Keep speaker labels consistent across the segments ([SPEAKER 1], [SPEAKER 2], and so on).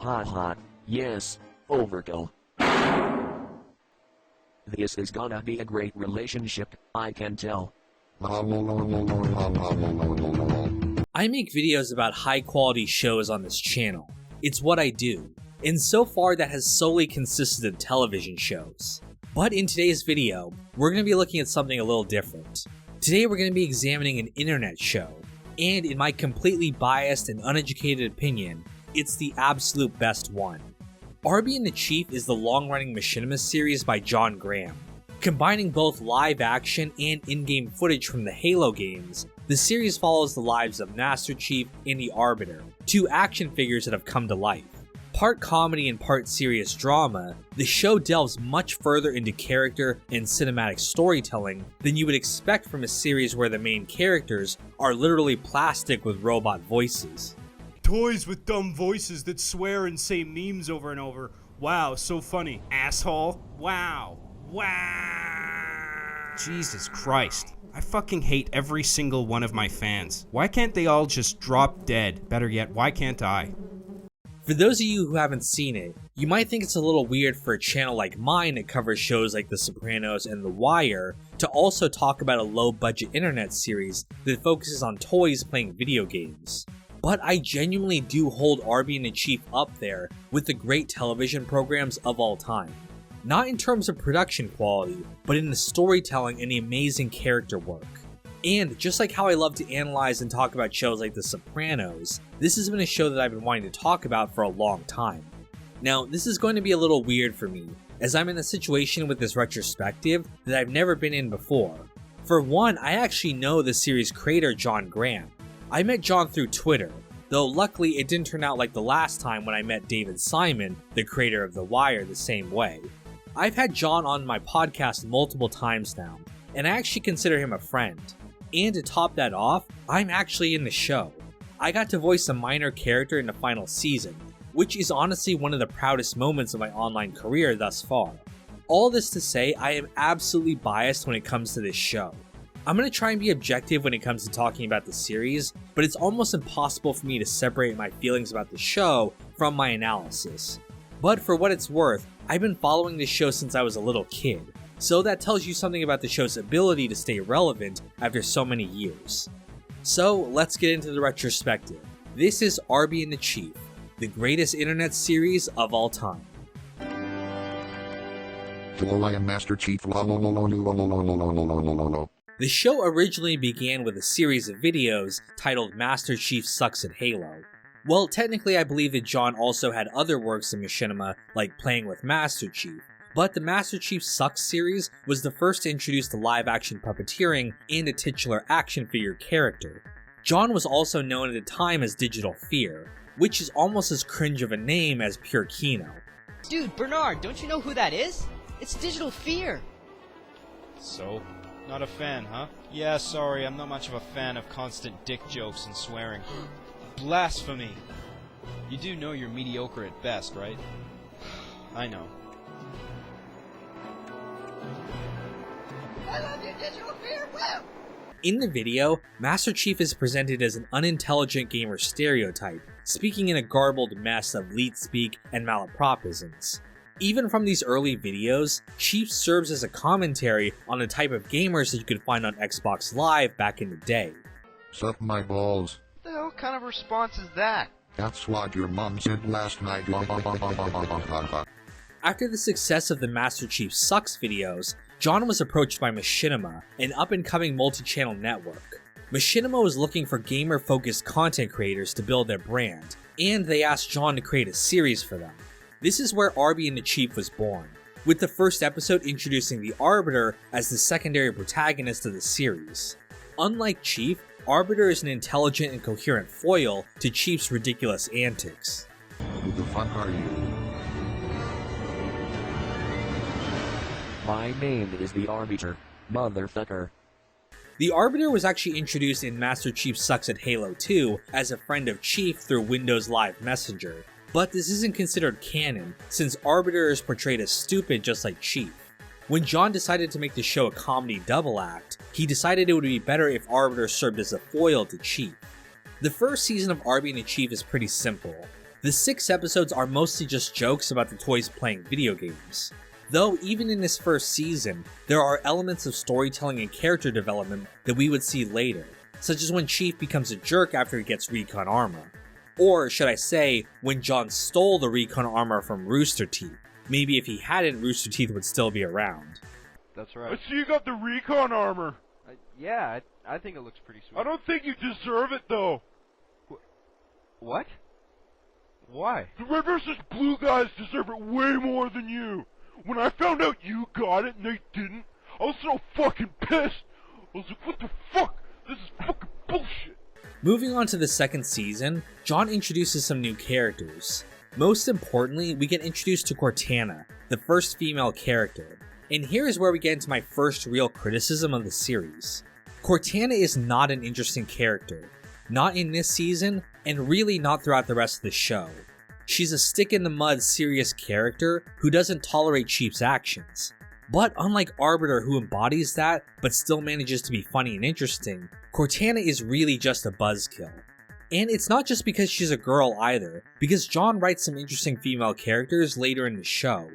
[SPEAKER 1] Haha, yes, overkill. This is gonna be a great relationship, I can tell.
[SPEAKER 2] I make videos about high quality shows on this channel. It's what I do, and so far that has solely consisted of television shows. But in today's video, we're going to be looking at something a little different. Today we're going to be examining an internet show, and in my completely biased and uneducated opinion, it's the absolute best one. Arby N The Chief is the long-running machinima series by John Graham. Combining both live action and in-game footage from the Halo games, the series follows the lives of Master Chief and the Arbiter, two action figures that have come to life. Part comedy and part serious drama, the show delves much further into character and cinematic storytelling than you would expect from a series where the main characters are literally plastic with robot voices.
[SPEAKER 3] Toys with dumb voices that swear and say memes over and over. Wow, so funny. Asshole. Wow. Wow. Jesus Christ. I fucking hate every single one of my fans. Why can't they all just drop dead? Better yet, why can't I?
[SPEAKER 2] For those of you who haven't seen it, you might think it's a little weird for a channel like mine that covers shows like The Sopranos and The Wire to also talk about a low-budget internet series that focuses on toys playing video games. But I genuinely do hold Arby N The Chief up there with the great television programs of all time. Not in terms of production quality, but in the storytelling and the amazing character work. And just like how I love to analyze and talk about shows like The Sopranos, this has been a show that I've been wanting to talk about for a long time. Now, this is going to be a little weird for me, as I'm in a situation with this retrospective that I've never been in before. For one, I actually know the series creator John Graham. I met John through Twitter, though luckily it didn't turn out like the last time when I met David Simon, the creator of The Wire, the same way. I've had John on my podcast multiple times now, and I actually consider him a friend. And to top that off, I'm actually in the show. I got to voice a minor character in the final season, which is honestly one of the proudest moments of my online career thus far. All this to say, I am absolutely biased when it comes to this show. I'm going to try and be objective when it comes to talking about the series, but it's almost impossible for me to separate my feelings about the show from my analysis. But for what it's worth, I've been following this show since I was a little kid, so that tells you something about the show's ability to stay relevant after so many years. So let's get into the retrospective. This is Arby N The Chief, the greatest internet series of all time.
[SPEAKER 4] Hello, I am Master Chief.
[SPEAKER 2] The show originally began with a series of videos titled Master Chief Sucks at Halo. Well, technically I believe that John also had other works in machinima, like Playing with Master Chief, but the Master Chief Sucks series was the first to introduce the live-action puppeteering and a titular action figure character. John was also known at the time as Digital Fear, which is almost as cringe of a name as pure Kino.
[SPEAKER 5] Dude, Bernard, don't you know who that is? It's Digital Fear.
[SPEAKER 6] So? Not a fan, huh? Yeah, sorry, I'm not much of a fan of constant dick jokes and swearing. Blasphemy! You do know you're mediocre at best, right? I know.
[SPEAKER 5] I love you, Digital Fear! Woo!
[SPEAKER 2] In the video, Master Chief is presented as an unintelligent gamer stereotype, speaking in a garbled mess of leet speak and malapropisms. Even from these early videos, Chief serves as a commentary on the type of gamers that you could find on Xbox Live back in the day.
[SPEAKER 4] Suck my balls.
[SPEAKER 7] What the hell kind of response is that?
[SPEAKER 4] That's what your mom said last night.
[SPEAKER 2] After the success of the Master Chief Sucks videos, John was approached by Machinima, an up-and-coming multi-channel network. Machinima was looking for gamer-focused content creators to build their brand, and they asked John to create a series for them. This is where Arby N The Chief was born, with the first episode introducing the Arbiter as the secondary protagonist of the series. Unlike Chief, Arbiter is an intelligent and coherent foil to Chief's ridiculous antics.
[SPEAKER 4] Who the fuck are you?
[SPEAKER 1] My name is the Arbiter, motherfucker.
[SPEAKER 2] The Arbiter was actually introduced in Master Chief Sucks at Halo 2 as a friend of Chief through Windows Live Messenger, but this isn't considered canon since Arbiter is portrayed as stupid just like Chief. When John decided to make the show a comedy double act, he decided it would be better if Arbiter served as a foil to Chief. The first season of Arby N The Chief is pretty simple. The 6 episodes are mostly just jokes about the toys playing video games. Though, even in this first season, there are elements of storytelling and character development that we would see later, such as when Chief becomes a jerk after he gets recon armor. Or, should I say, when John stole the recon armor from Rooster Teeth. Maybe if he hadn't, Rooster Teeth would still be around.
[SPEAKER 8] That's right.
[SPEAKER 9] I see you got the recon armor.
[SPEAKER 8] Yeah, I think it looks pretty sweet.
[SPEAKER 9] I don't think you deserve it, though.
[SPEAKER 8] What? Why?
[SPEAKER 9] The red versus blue guys deserve it way more than you. When I found out you got it and they didn't, I was so fucking pissed. I was like, what the fuck? This is fucking bullshit.
[SPEAKER 2] Moving on to the second season, John introduces some new characters. Most importantly, we get introduced to Cortana, the first female character. And here is where we get into my first real criticism of the series. Cortana is not an interesting character. Not in this season, and really not throughout the rest of the show. She's a stick-in-the-mud serious character who doesn't tolerate Chief's actions. But unlike Arbiter, who embodies that, but still manages to be funny and interesting, Cortana is really just a buzzkill. And it's not just because she's a girl either, because John writes some interesting female characters later in the show.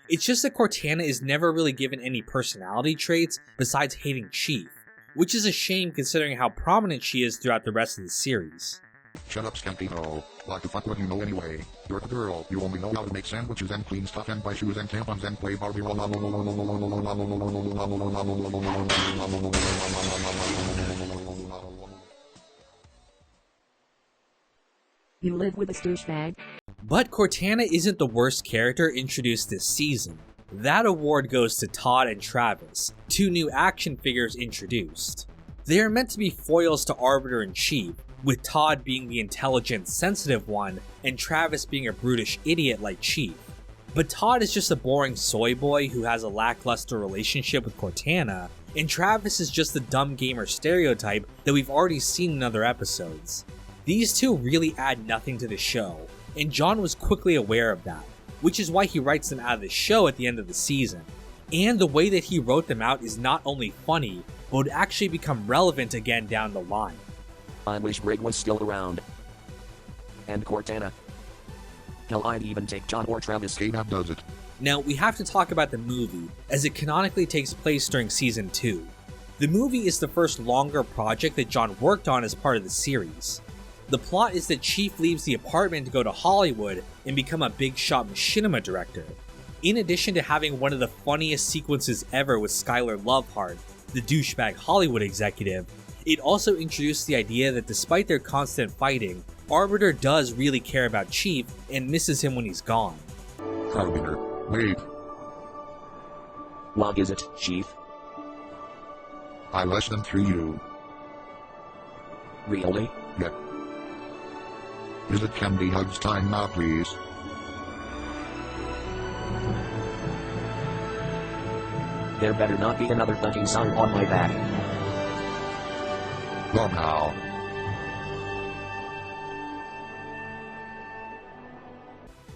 [SPEAKER 2] It's just that Cortana is never really given any personality traits besides hating Chief, which is a shame considering how prominent she is throughout the rest of the series.
[SPEAKER 4] Shut up, Scampino. What the fuck would you know anyway? You're a girl. You only know how to make sandwiches and clean stuff and buy shoes and tampons and play Barbie.
[SPEAKER 10] You live with a douchebag.
[SPEAKER 2] But Cortana isn't the worst character introduced this season. That award goes to Todd and Travis, 2 new action figures introduced. They are meant to be foils to Arbiter and Chief, with Todd being the intelligent, sensitive one, and Travis being a brutish idiot like Chief. But Todd is just a boring soy boy who has a lackluster relationship with Cortana, and Travis is just the dumb gamer stereotype that we've already seen in other episodes. These two really add nothing to the show, and John was quickly aware of that, which is why he writes them out of the show at the end of the season. And the way that he wrote them out is not only funny, but would actually become relevant again down the line.
[SPEAKER 1] I wish Greg was still around. And Cortana. Hell, I'd even take John or Travis.
[SPEAKER 4] K-Dab does it.
[SPEAKER 2] Now, we have to talk about the movie, as it canonically takes place during Season 2. The movie is the first longer project that John worked on as part of the series. The plot is that Chief leaves the apartment to go to Hollywood and become a big shot machinima director. In addition to having one of the funniest sequences ever with Skylar Loveheart, the douchebag Hollywood executive, it also introduced the idea that despite their constant fighting, Arbiter does really care about Chief and misses him when he's gone.
[SPEAKER 4] Arbiter, wait.
[SPEAKER 1] What is it, Chief?
[SPEAKER 4] I listened to you.
[SPEAKER 1] Really?
[SPEAKER 4] Yep. Is it candy hugs time now, please?
[SPEAKER 1] There better not be another fucking song on my back.
[SPEAKER 4] Go now.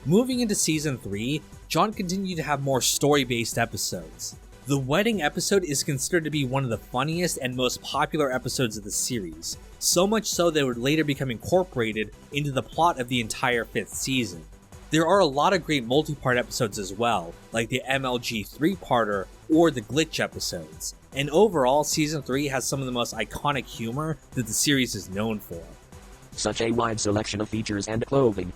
[SPEAKER 2] Moving into Season 3, John continued to have more story-based episodes. The wedding episode is considered to be one of the funniest and most popular episodes of the series, so much so that it would later become incorporated into the plot of the entire 5th season. There are a lot of great multi-part episodes as well, like the MLG 3-parter or the Glitch episodes, and overall Season 3 has some of the most iconic humor that the series is known for.
[SPEAKER 1] Such a wide selection of features and clothing.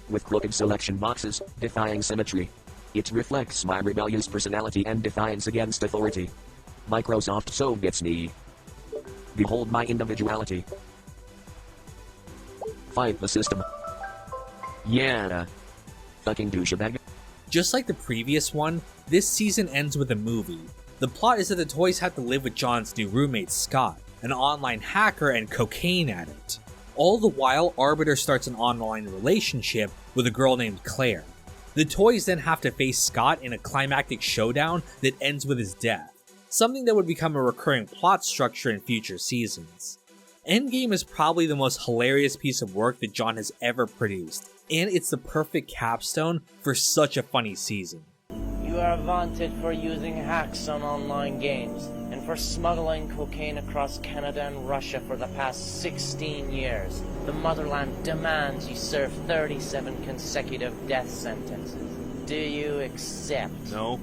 [SPEAKER 1] With crooked selection boxes, defying symmetry. It reflects my rebellious personality and defiance against authority. Microsoft so gets me. Behold my individuality. Fight the system. Yeah. Fucking douchebag.
[SPEAKER 2] Just like the previous one, this season ends with a movie. The plot is that the toys have to live with John's new roommate Scott, an online hacker and cocaine addict. All the while, Arbiter starts an online relationship with a girl named Claire. The toys then have to face Scott in a climactic showdown that ends with his death, something that would become a recurring plot structure in future seasons. Endgame is probably the most hilarious piece of work that John has ever produced, and it's the perfect capstone for such a funny season.
[SPEAKER 11] You are vaunted for using hacks on online games, and for smuggling cocaine across Canada and Russia for the past 16 years. The motherland demands you serve 37 consecutive death sentences. Do you accept?
[SPEAKER 3] No.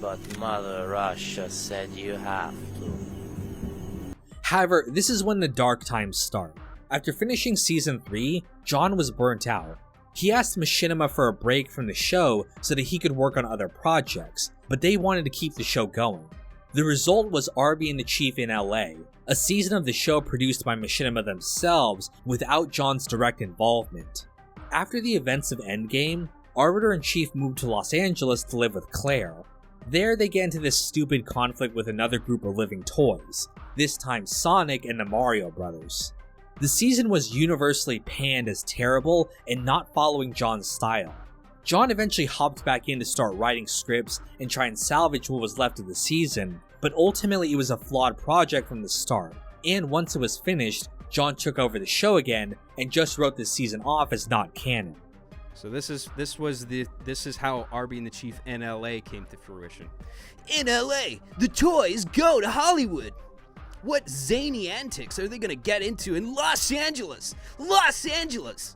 [SPEAKER 11] But Mother Russia said you have to.
[SPEAKER 2] However, this is when the dark times start. After finishing season 3, John was burnt out. He asked Machinima for a break from the show so that he could work on other projects, but they wanted to keep the show going. The result was Arby and the Chief in LA, a season of the show produced by Machinima themselves without John's direct involvement. After the events of Endgame, Arbiter and Chief moved to Los Angeles to live with Claire. There they get into this stupid conflict with another group of living toys, this time Sonic and the Mario Brothers. The season was universally panned as terrible and not following John's style. John eventually hopped back in to start writing scripts and try and salvage what was left of the season, but ultimately it was a flawed project from the start, and once it was finished, John took over the show again and just wrote this season off as not canon.
[SPEAKER 3] So this is how Arby and the Chief in LA came to fruition.
[SPEAKER 12] In LA, the toys go to Hollywood. What zany antics are they gonna get into in Los Angeles? Los Angeles!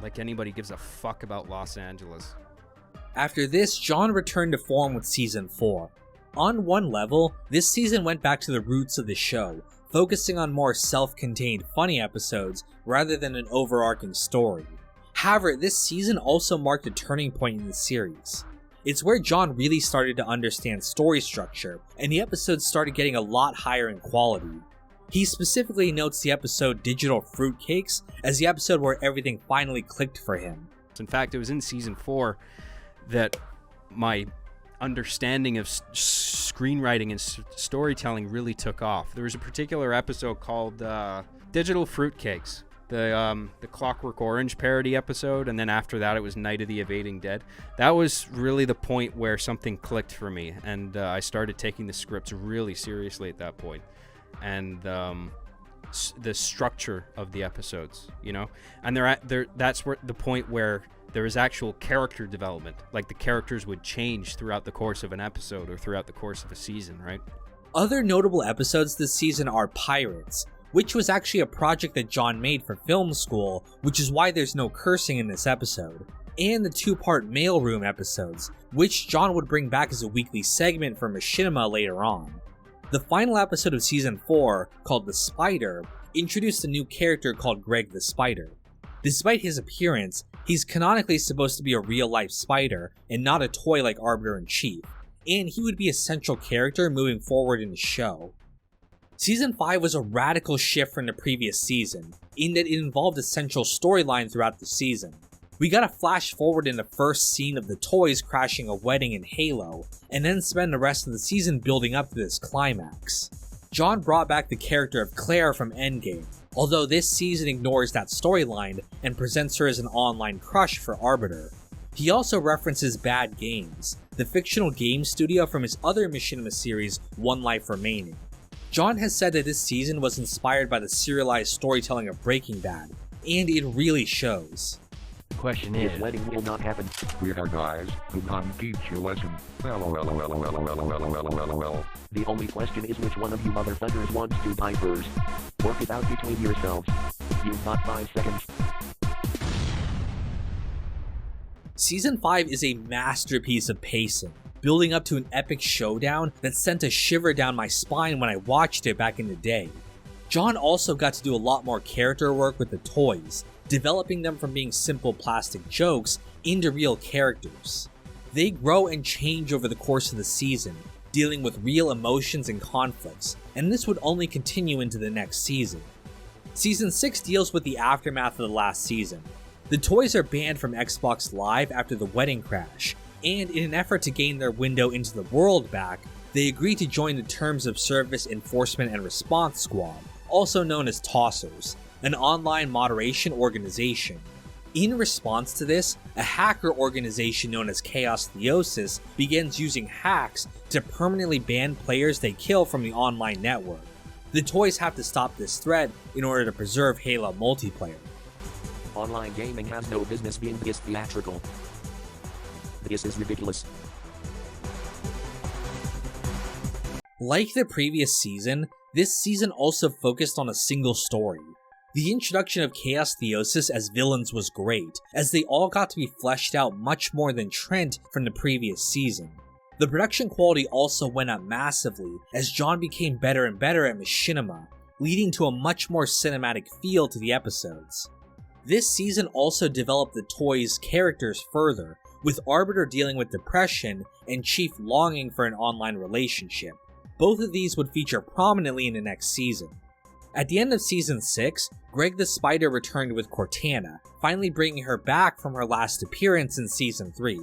[SPEAKER 3] Like anybody gives a fuck about Los Angeles.
[SPEAKER 2] After this, John returned to form with season 4. On one level, this season went back to the roots of the show, focusing on more self-contained funny episodes rather than an overarching story. However, this season also marked a turning point in the series. It's where John really started to understand story structure, and the episodes started getting a lot higher in quality. He specifically notes the episode Digital Fruitcakes as the episode where everything finally clicked for him.
[SPEAKER 3] In fact, it was in season 4 that my understanding of screenwriting and storytelling really took off. There was a particular episode called Digital Fruitcakes, the Clockwork Orange parody episode, and then after that it was Night of the Evading Dead. That was really the point where something clicked for me, and I started taking the scripts really seriously at that point, and the structure of the episodes, you know, and that's where the point where there is actual character development, like the characters would change throughout the course of an episode or throughout the course of a season, right?
[SPEAKER 2] Other notable episodes this season are Pirates, which was actually a project that John made for film school, which is why there's no cursing in this episode, and the 2-part mailroom episodes, which John would bring back as a weekly segment for Machinima later on. The final episode of season 4, called The Spider, introduced a new character called Greg the Spider. Despite his appearance, he's canonically supposed to be a real-life spider and not a toy like Arbiter and Chief, and he would be a central character moving forward in the show. Season 5 was a radical shift from the previous season, in that it involved a central storyline throughout the season. We got a flash forward in the first scene of the toys crashing a wedding in Halo, and then spend the rest of the season building up to this climax. John brought back the character of Claire from Endgame, although this season ignores that storyline and presents her as an online crush for Arbiter. He also references Bad Games, the fictional game studio from his other Machinima series, One Life Remaining. John has said that this season was inspired by the serialized storytelling of Breaking Bad, and it really shows.
[SPEAKER 1] The question is,
[SPEAKER 4] His wedding will not happen. We are guys who come teach you a lesson. LOL.
[SPEAKER 1] The only question is which one of you motherfuckers wants to die first. Work it out between yourselves. You've got 5 seconds.
[SPEAKER 2] Season 5 is a masterpiece of pacing, building up to an epic showdown that sent a shiver down my spine when I watched it back in the day. John also got to do a lot more character work with the toys, developing them from being simple plastic jokes into real characters. They grow and change over the course of the season, dealing with real emotions and conflicts, and this would only continue into the next season. Season 6 deals with the aftermath of the last season. The toys are banned from Xbox Live after the wedding crash, and in an effort to gain their window into the world back, they agree to join the Terms of Service Enforcement and Response Squad, also known as Tossers, an online moderation organization. In response to this, a hacker organization known as Chaos Theosis begins using hacks to permanently ban players they kill from the online network. The toys have to stop this threat in order to preserve Halo multiplayer.
[SPEAKER 1] Online gaming has no business being this theatrical. This is ridiculous.
[SPEAKER 2] Like the previous season, this season also focused on a single story. The introduction of Chaos Theosis as villains was great, as they all got to be fleshed out much more than Trent from the previous season. The production quality also went up massively, as John became better and better at machinima, leading to a much more cinematic feel to the episodes. This season also developed the toys' characters further, with Arbiter dealing with depression and Chief longing for an online relationship. Both of these would feature prominently in the next season. At the end of Season 6, Greg the Spider returned with Cortana, finally bringing her back from her last appearance in Season 3.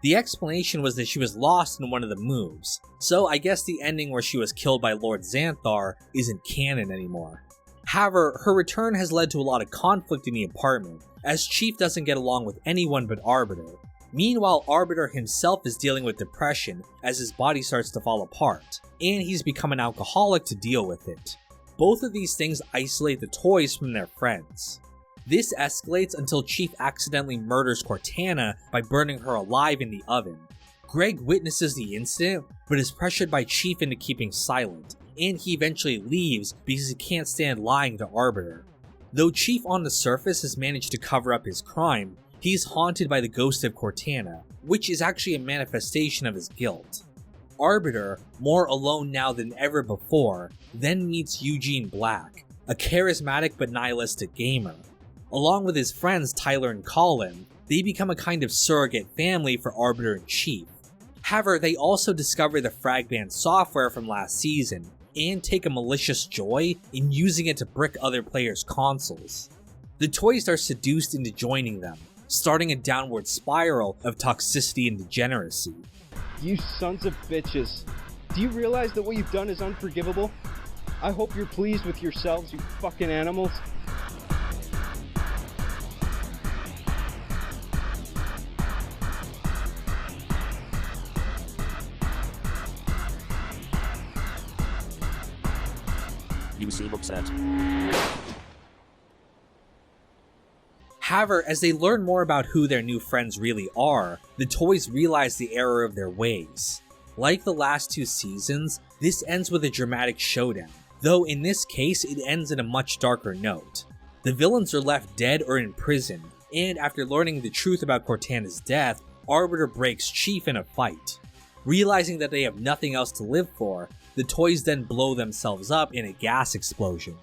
[SPEAKER 2] The explanation was that she was lost in one of the moves, so I guess the ending where she was killed by Lord Xanthar isn't canon anymore. However, her return has led to a lot of conflict in the apartment, as Chief doesn't get along with anyone but Arbiter. Meanwhile, Arbiter himself is dealing with depression as his body starts to fall apart, and he's become an alcoholic to deal with it. Both of these things isolate the toys from their friends. This escalates until Chief accidentally murders Cortana by burning her alive in the oven. Greg witnesses the incident, but is pressured by Chief into keeping silent, and he eventually leaves because he can't stand lying to Arbiter. Though Chief on the surface has managed to cover up his crime, he's haunted by the ghost of Cortana, which is actually a manifestation of his guilt. Arbiter, more alone now than ever before, then meets Eugene Black, a charismatic but nihilistic gamer. Along with his friends Tyler and Colin, they become a kind of surrogate family for Arbiter and Chief. However, they also discover the Fragment software from last season, and take a malicious joy in using it to brick other players' consoles. The toys are seduced into joining them, starting a downward spiral of toxicity and degeneracy.
[SPEAKER 6] You sons of bitches. Do you realize that what you've done is unforgivable? I hope you're pleased with yourselves, you fucking animals.
[SPEAKER 1] You seem upset.
[SPEAKER 2] However, as they learn more about who their new friends really are, the toys realize the error of their ways. Like the last two seasons, this ends with a dramatic showdown, though in this case it ends in a much darker note. The villains are left dead or in prison, and after learning the truth about Cortana's death, Arbiter breaks Chief in a fight. Realizing that they have nothing else to live for, the toys then blow themselves up in a gas explosion.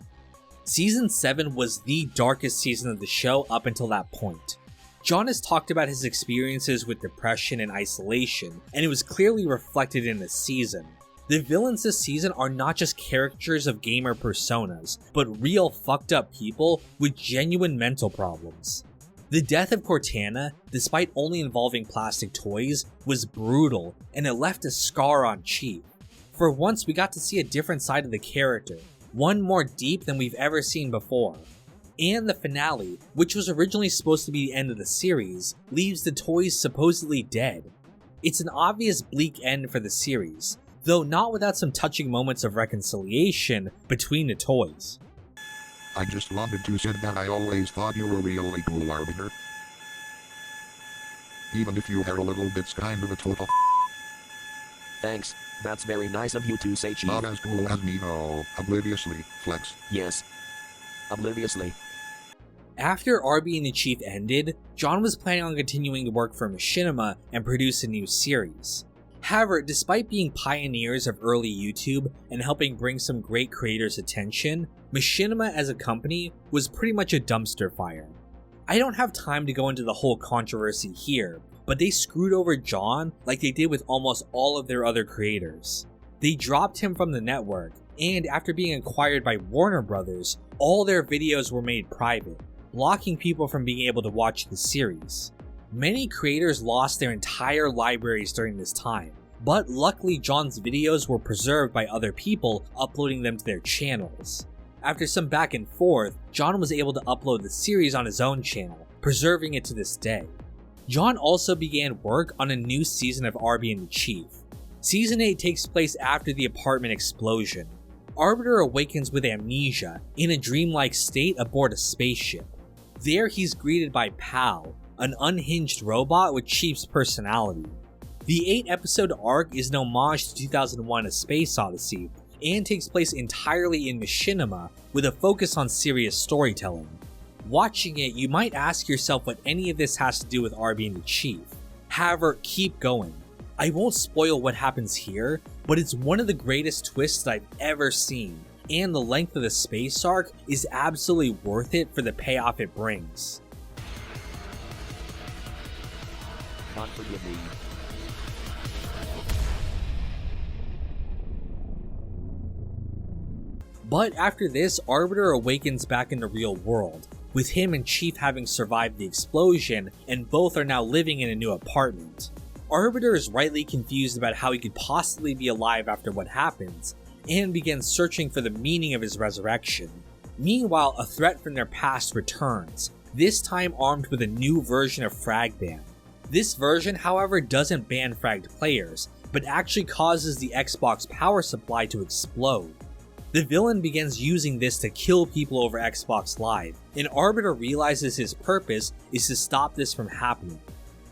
[SPEAKER 2] Season 7 was the darkest season of the show up until that point. John has talked about his experiences with depression and isolation, and it was clearly reflected in this season. The villains this season are not just caricatures of gamer personas, but real fucked up people with genuine mental problems. The death of Cortana, despite only involving plastic toys, was brutal, and it left a scar on Chief. For once, we got to see a different side of the character, one more deep than we've ever seen before. And the finale, which was originally supposed to be the end of the series, leaves the toys supposedly dead. It's an obvious bleak end for the series, though not without some touching moments of reconciliation between the toys.
[SPEAKER 4] I just wanted to say that I always thought you were really cool, Arbiter. Even if you are a little bit kind of a total.
[SPEAKER 1] Thanks, that's very nice of you to say, Chief.
[SPEAKER 4] Not as cool as me, though. Obliviously, flex.
[SPEAKER 1] Yes. Obliviously.
[SPEAKER 2] After Arby and the Chief ended, John was planning on continuing to work for Machinima and produce a new series. However, despite being pioneers of early YouTube and helping bring some great creators' attention, Machinima as a company was pretty much a dumpster fire. I don't have time to go into the whole controversy here, but they screwed over John like they did with almost all of their other creators. They dropped him from the network, and after being acquired by Warner Brothers, all their videos were made private, blocking people from being able to watch the series. Many creators lost their entire libraries during this time, but luckily John's videos were preserved by other people uploading them to their channels. After some back and forth, John was able to upload the series on his own channel, preserving it to this day. John also began work on a new season of Arby N The Chief. Season 8 takes place after the apartment explosion. Arbiter awakens with amnesia in a dreamlike state aboard a spaceship. There he's greeted by Pal, an unhinged robot with Chief's personality. The 8-episode arc is an homage to 2001: A Space Odyssey, and takes place entirely in machinima with a focus on serious storytelling. Watching it, you might ask yourself what any of this has to do with Arby and the Chief. However, keep going. I won't spoil what happens here, but it's one of the greatest twists that I've ever seen, and the length of the space arc is absolutely worth it for the payoff it brings.
[SPEAKER 1] God forgive me.
[SPEAKER 2] But after this, Arbiter awakens back in the real world, with him and Chief having survived the explosion, and both are now living in a new apartment. Arbiter is rightly confused about how he could possibly be alive after what happens, and begins searching for the meaning of his resurrection. Meanwhile, a threat from their past returns, this time armed with a new version of Frag Ban. This version, however, doesn't ban fragged players, but actually causes the Xbox power supply to explode. The villain begins using this to kill people over Xbox Live, and Arbiter realizes his purpose is to stop this from happening.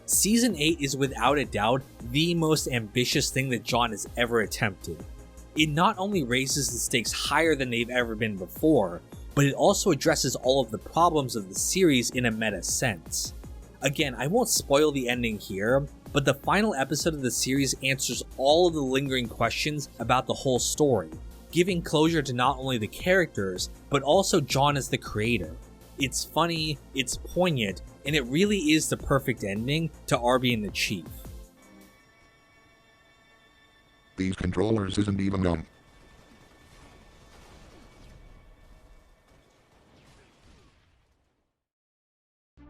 [SPEAKER 2] Season 8 is without a doubt the most ambitious thing that John has ever attempted. It not only raises the stakes higher than they've ever been before, but it also addresses all of the problems of the series in a meta sense. Again, I won't spoil the ending here, but the final episode of the series answers all of the lingering questions about the whole story, giving closure to not only the characters, but also John as the creator. It's funny, it's poignant, and it really is the perfect ending to Arby and the Chief.
[SPEAKER 4] These controllers isn't even dumb.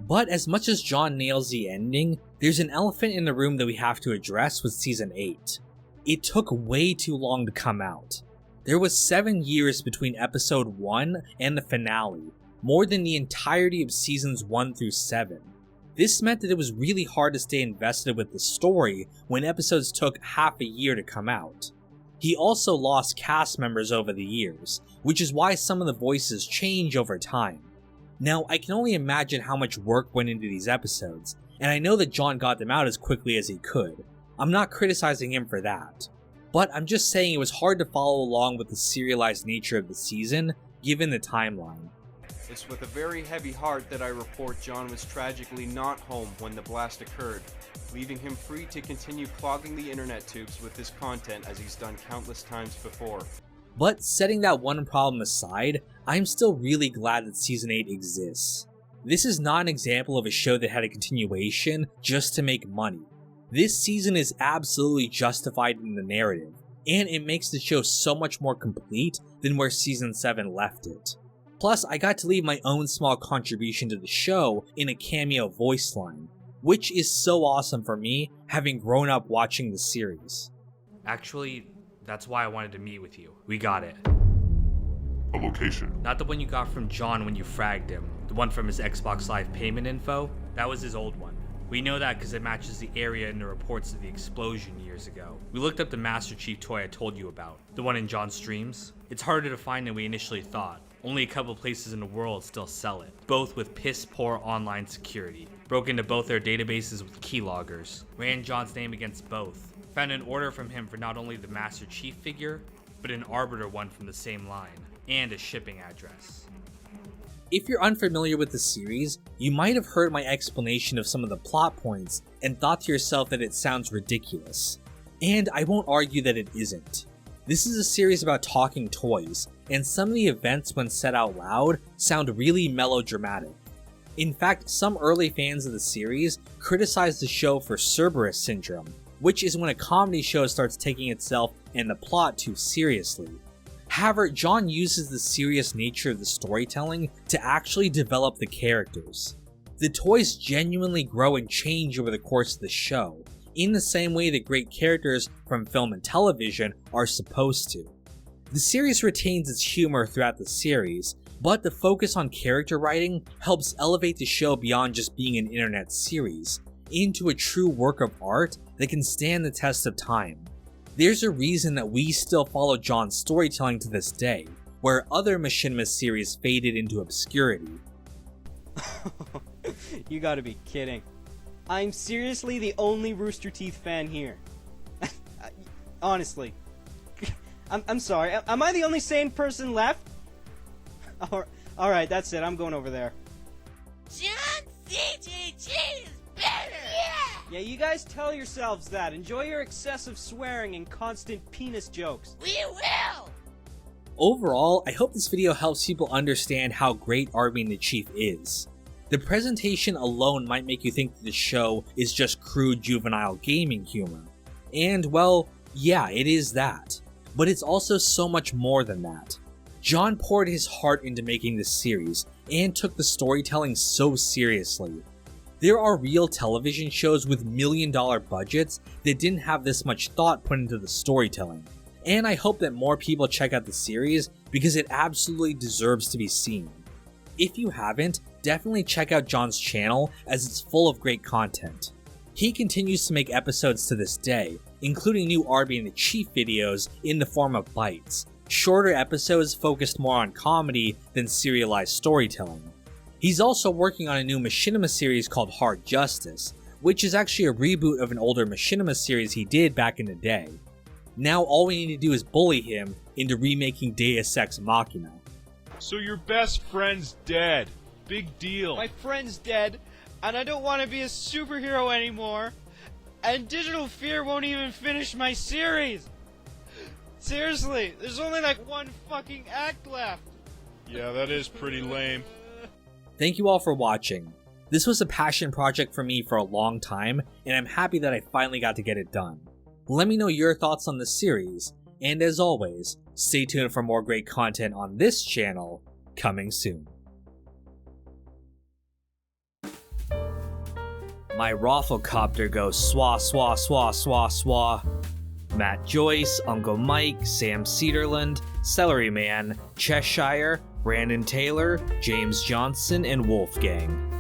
[SPEAKER 2] But as much as John nails the ending, there's an elephant in the room that we have to address with Season 8. It took way too long to come out. There was 7 years between episode 1 and the finale, more than the entirety of seasons 1 through 7. This meant that it was really hard to stay invested with the story when episodes took half a year to come out. He also lost cast members over the years, which is why some of the voices change over time. Now, I can only imagine how much work went into these episodes, and I know that John got them out as quickly as he could. I'm not criticizing him for that. But I'm just saying it was hard to follow along with the serialized nature of the season, given the timeline.
[SPEAKER 3] It's with a very heavy heart that I report John was tragically not home when the blast occurred, leaving him free to continue clogging the internet tubes with his content as he's done countless times before.
[SPEAKER 2] But setting that one problem aside, I'm still really glad that Season 8 exists. This is not an example of a show that had a continuation just to make money. This season is absolutely justified in the narrative, and it makes the show so much more complete than where Season 7 left it. Plus, I got to leave my own small contribution to the show in a cameo voice line, which is so awesome for me, having grown up watching the series.
[SPEAKER 13] Actually, that's why I wanted to meet with you. We got it.
[SPEAKER 9] A location.
[SPEAKER 13] Not the one you got from John when you fragged him. The one from his Xbox Live payment info. That was his old one. We know that because it matches the area in the reports of the explosion years ago. We looked up the Master Chief toy I told you about, the one in John's streams. It's harder to find than we initially thought. Only a couple places in the world still sell it, both with piss-poor online security. Broke into both their databases with keyloggers. Ran John's name against both. Found an order from him for not only the Master Chief figure, but an Arbiter one from the same line, and a shipping address.
[SPEAKER 2] If you're unfamiliar with the series, you might have heard my explanation of some of the plot points and thought to yourself that it sounds ridiculous. And I won't argue that it isn't. This is a series about talking toys, and some of the events when said out loud sound really melodramatic. In fact, some early fans of the series criticized the show for Cerberus syndrome, which is when a comedy show starts taking itself and the plot too seriously. However, John uses the serious nature of the storytelling to actually develop the characters. The toys genuinely grow and change over the course of the show, in the same way that great characters from film and television are supposed to. The series retains its humor throughout the series, but the focus on character writing helps elevate the show beyond just being an internet series, into a true work of art that can stand the test of time. There's a reason that we still follow John's storytelling to this day, where other machinima series faded into obscurity.
[SPEAKER 14] You gotta be kidding. I'm seriously the only Rooster Teeth fan here. Honestly. I'm sorry. Am I the only sane person left? Alright, that's it. I'm going over there.
[SPEAKER 15] John CGG is better!
[SPEAKER 14] Yeah, you guys tell yourselves that. Enjoy your excessive swearing and constant penis jokes.
[SPEAKER 15] We will!
[SPEAKER 2] Overall, I hope this video helps people understand how great Arby N The Chief is. The presentation alone might make you think that the show is just crude juvenile gaming humor. And well, yeah, it is that. But it's also so much more than that. John poured his heart into making this series, and took the storytelling so seriously. There are real television shows with million-dollar budgets that didn't have this much thought put into the storytelling. And I hope that more people check out the series because it absolutely deserves to be seen. If you haven't, definitely check out John's channel as it's full of great content. He continues to make episodes to this day, including new Arby N The Chief videos in the form of bites, shorter episodes focused more on comedy than serialized storytelling. He's also working on a new machinima series called Hard Justice, which is actually a reboot of an older machinima series he did back in the day. Now all we need to do is bully him into remaking Deus Ex Machina.
[SPEAKER 9] So your best friend's dead. Big deal.
[SPEAKER 6] My friend's dead, and I don't want to be a superhero anymore. And Digital Fear won't even finish my series. Seriously, there's only like one fucking act left.
[SPEAKER 9] Yeah, that is pretty lame.
[SPEAKER 2] Thank you all for watching. This was a passion project for me for a long time, and I'm happy that I finally got to get it done. Let me know your thoughts on the series, and as always, stay tuned for more great content on this channel, coming soon. My Rafflecopter goes swa swa swa swa swa. Matt Joyce, Uncle Mike, Sam Cedarland, Celery Man, Cheshire, Brandon Taylor, James Johnson, and Wolfgang.